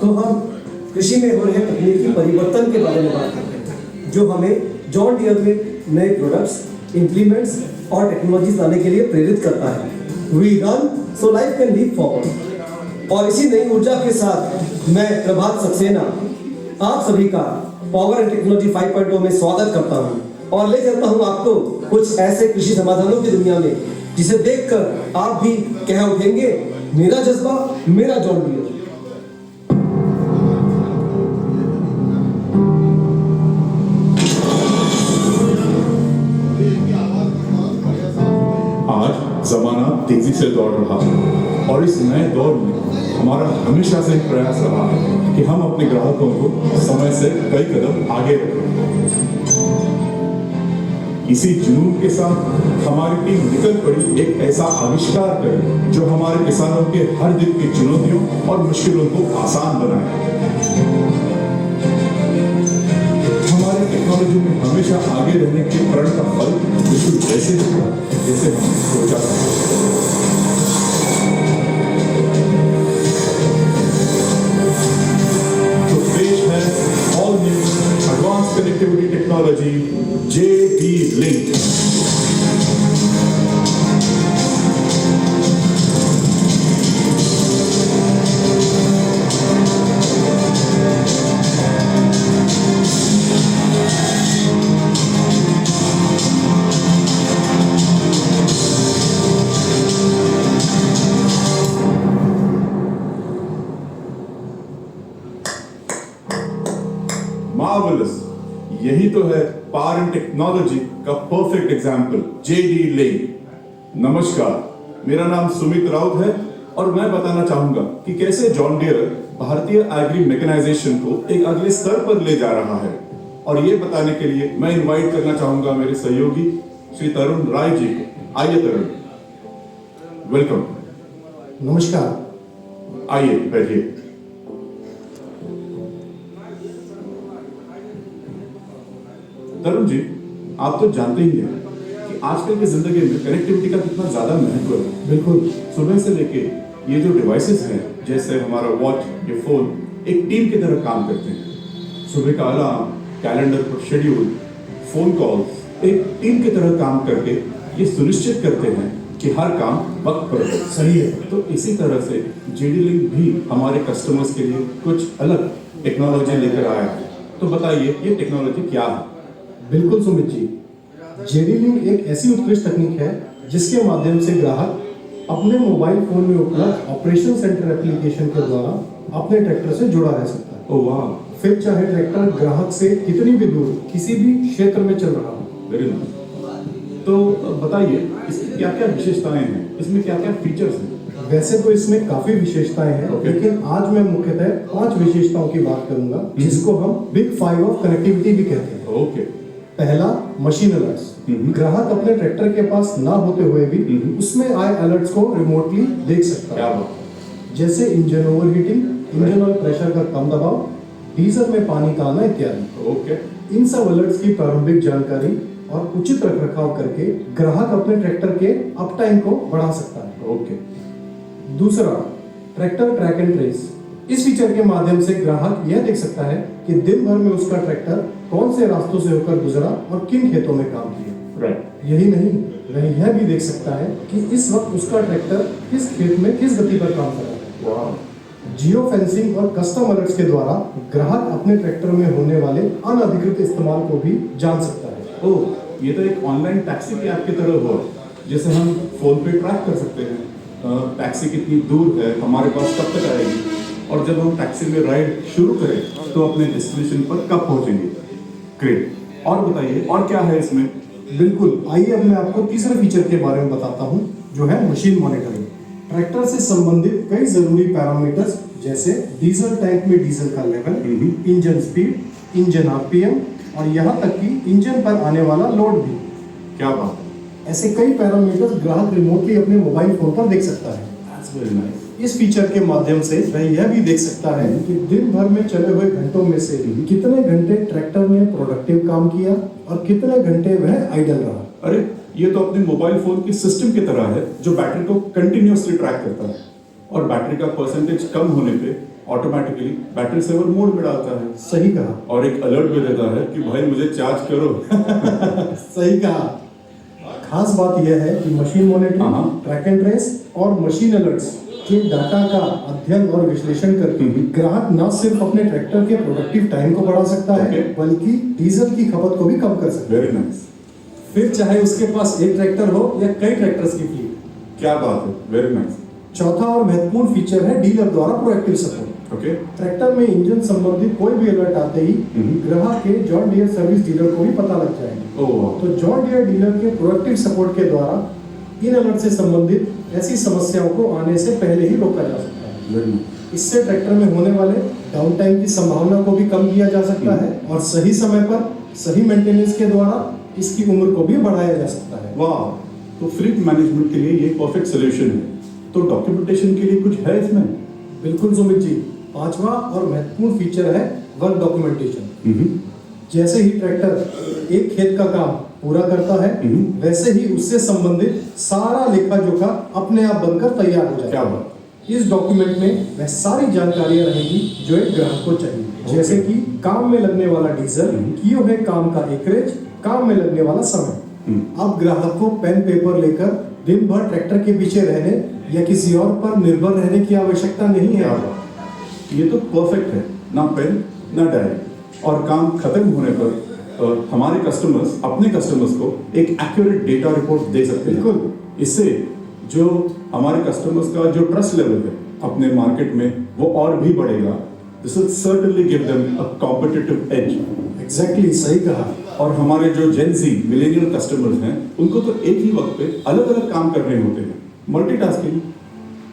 तो हम कृषि में हो रहे तकनीकी परिवर्तन के बारे में बात करते हैं, जो हमें जॉन डियर में नए प्रोडक्ट्स, इम्प्लीमेंट्स और टेक्नोलॉजीज लाने के लिए प्रेरित करता है। We run so life can leap forward. और इसी नई ऊर्जा के साथ मैं प्रभात सक्सेना आप सभी का पावर एंड टेक्नोलॉजी 5.0 में स्वागत करता हूं और ले चलता हूं आपको कुछ ऐसे कृषि समाधानों की दुनिया में जिसे देखकर आप भी कह उठेंगे, मेरा जज्बा, मेरा जॉन डियर। आज जमाना तेजी से दौड़ रहा है और इस नए दौर में हमारा हमेशा से एक प्रयास रहा है कि हम अपने ग्राहकों को समय से कई कदम आगे रखें। इसी जुनून के साथ हमारी टीम निकल पड़ी एक ऐसा आविष्कार करे जो हमारे किसानों के हर दिन की चुनौतियों और मुश्किलों को आसान बनाए। हमारी टेक्नोलॉजी में हमेशा आगे रहने के प्रण का फल बिल्कुल वैसे होगा जैसे हमने सोचा था। तो पेश है all new advance connectivity technology JD Link। Marvellous, यही तो है पावर एंड टेक्नोलॉजी का परफेक्ट एग्जाम्पल JD Link। नमस्कार, मेरा नाम सुमित राउत है और मैं बताना चाहूंगा कि कैसे जॉन डियर भारतीय एग्री मैकेनाइजेशन को एक अगले स्तर पर ले जा रहा है। और ये बताने के लिए मैं इनवाइट करना चाहूंगा मेरे सहयोगी श्री तरुण राय जी को। आइए तरुण, वेलकम। नमस्कार। आइए बैठिए। तरुण जी, आप तो जानते ही हैं कि आजकल की जिंदगी में कनेक्टिविटी का कितना ज्यादा महत्व है। बिल्कुल। सुबह से लेके ये जो डिवाइसेस हैं, जैसे हमारा वॉच, ये फोन, एक टीम की तरह काम करते हैं। सुबह का अलार्म, कैलेंडर पर शेड्यूल, फोन कॉल्स एक टीम की तरह काम करके ये सुनिश्चित करते हैं कि हर काम वक्त पर हो। सही है। तो इसी तरह से JD Link भी हमारे कस्टमर्स के लिए कुछ अलग टेक्नोलॉजी लेकर आया है। तो बताइए, ये टेक्नोलॉजी क्या है? बिल्कुल सुमित जी, JD Link एक ऐसी उत्कृष्ट तकनीक है जिसके माध्यम से ग्राहक अपने मोबाइल फोन में उपलब्ध ऑपरेशन सेंटर एप्लीकेशन के द्वारा अपने ट्रैक्टर से जुड़ा रह सकता है। ओह वाह, फिर चाहे ट्रैक्टर ग्राहक से कितनी भी दूर किसी भी क्षेत्र में चल रहा हो। Very nice. तो बताइए, इसकी क्या क्या विशेषताएं हैं, इसमें क्या क्या फीचर्स हैं? वैसे तो इसमें काफी विशेषताएं हैं, लेकिन आज मैं मुख्यतः 5 विशेषताओं की बात करूंगा जिसको हम बिग 5 ऑफ कनेक्टिविटी भी कहते हैं। ओके। पहला, मशीन अलर्ट्स। ग्राहक अपने ट्रैक्टर के पास ना होते हुए भी उसमें आए अलर्ट्स को रिमोटली देख सकता क्या है। बात? जैसे engine overheating, engine oil pressure का कम दबाव, डीजल में पानी का आना इत्यादि। ओके। इन सब अलर्ट्स की प्रारंभिक जानकारी और उचित रखरखाव करके ग्राहक अपने ट्रैक्टर के अप टाइम को बढ़ा सकता है। ओके। दूसरा, ट्रैक्टर ट्रैक एंड ट्रेस। इस फीचर के माध्यम से ग्राहक यह देख सकता है कि दिन भर में उसका ट्रैक्टर कौन से रास्तों से होकर गुजरा और किन खेतों में काम किया। राइट। यही नहीं, वह यह भी देख सकता है कि इस वक्त उसका ट्रैक्टर किस खेत में किस गति पर काम कर रहा है। वाह। जियो फेंसिंग और कस्टम अलर्ट्स के द्वारा ग्राहक अपने ट्रैक्टर में होने वाले अनधिकृत इस्तेमाल को भी जान सकता है। ओह, ये तो एक ऑनलाइन टैक्सी की ऐप की तरह हुआ, जैसे हम फोन पे ट्रैक कर सकते हैं टैक्सी कितनी दूर है, हमारे पास कब तक आएगी, और जब हम टैक्सी में राइड शुरू करें तो अपने डेस्टिनेशन पर कब पहुंचेंगे। ग्रेट। और बताइए, और क्या है इसमें? बिल्कुल, आइए अब मैं आपको तीसरे फीचर के बारे में बताता हूँ, जो है मशीन मॉनिटरिंग। ट्रैक्टर से संबंधित कई जरूरी पैरामीटर्स जैसे डीजल टैंक में डीजल का level, engine speed, engine RPM और यहाँ तक कि इंजन पर आने वाला लोड भी। क्या बात है? ऐसे कई पैरामीटर्स ग्राहक रिमोटली अपने मोबाइल फोन पर देख सकता है। That's very nice. इस फीचर के माध्यम से वह यह भी देख सकता है कि दिन भर में चले हुए घंटों में से कितने घंटे ट्रैक्टर ने प्रोडक्टिव काम किया और कितने घंटे वह आइडल रहा। अरे, ये तो अपने मोबाइल फोन की सिस्टम की तरह है जो बैटरी को कंटिन्यूअसली ट्रैक करता है, और बैटरी का परसेंटेज कम होने पे ऑटोमेटिकली बैटरी सेवर मोड में डालता है सही कहा। और एक अलर्ट भी देता है कि भाई मुझे चार्ज करो। सही कहा। खास बात यह है कि मशीन मॉनिटरिंग, हाँ। ट्रैक एंड ट्रेस और मशीन अलर्ट्स के डाटा का अध्ययन और विश्लेषण करके ग्राहक न सिर्फ अपने ट्रैक्टर के प्रोडक्टिव टाइम को बढ़ा सकता है Okay. बल्कि डीजल की खपत को भी कम कर सकता है। Very nice. फिर चाहे उसके पास एक ट्रैक्टर हो या कई ट्रैक्टर्स की फ्लीट। क्या बात है, वेरी नाइस। चौथा और महत्वपूर्ण फीचर है डीलर द्वारा प्रोएक्टिव सपोर्ट। ओके। ट्रैक्टर में इंजन संबंधित कोई भी अलर्ट आते ही ग्राहक के जॉन डियर सर्विस डीलर को भी पता लग जाएगा। ओह तो जॉन डियर डीलर के प्रोएक्टिव सपोर्ट के द्वारा इन अलर्ट से संबंधित ऐसी समस्याओं को आने से पहले ही रोका जा सकता है। Very nice. इससे ट्रैक्टर में होने वाले डाउन टाइम की संभावना को भी कम किया जा सकता है और सही समय पर सही मेंटेनेंस के द्वारा इसकी उम्र को भी बढ़ाया जा सकता है। वाह, तो फ्लीट मैनेजमेंट के लिए ये परफेक्ट सोल्यूशन है। तो डॉक्यूमेंटेशन के लिए कुछ है इसमें? बिल्कुल सुमित जी। पांचवा और महत्वपूर्ण फीचर है वर्क डॉक्यूमेंटेशन। जैसे ही ट्रैक्टर एक खेत का काम पूरा करता है वैसे ही उससे संबंधित सारा लेखा जोखा अपने आप बनकर तैयार हो जाएगा। क्या बात। इस डॉक्यूमेंट में वह सारी जानकारियां रहेंगी जो एक ग्राहक को चाहिए, जैसे कि काम में लगने वाला डीजल, किए हुए काम का एकरेज, काम में लगने वाला समय। अब ग्राहक को पेन पेपर लेकर दिन भर ट्रैक्टर के पीछे रहने या किसी और पर निर्भर रहने की आवश्यकता नहीं है। ये तो परफेक्ट है, ना पेन ना डायरी, और काम खत्म होने पर हमारे कस्टमर्स अपने कस्टमर्स को एक एक्यूरेट डेटा रिपोर्ट दे सकते हैं। बिल्कुल। इससे जो हमारे कस्टमर्स का जो ट्रस्ट लेवल है अपने मार्केट में वो और भी बढ़ेगा। This will certainly give them a competitive as. Exactly, सही कहा। और हमारे जो जेन ज़ी मिलेनियल कस्टमर्स हैं उनको तो एक ही वक्त पे अलग अलग काम करने होते हैं, मल्टीटास्किंग।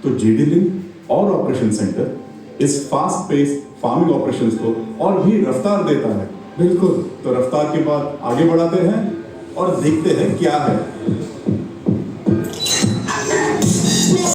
तो जेडी लिंक और ऑपरेशन सेंटर इस फास्ट पेस फार्मिंग ऑपरेशंस को और भी रफ्तार देता है। बिल्कुल। तो रफ्तार के बाद आगे बढ़ाते हैं और देखते हैं क्या है।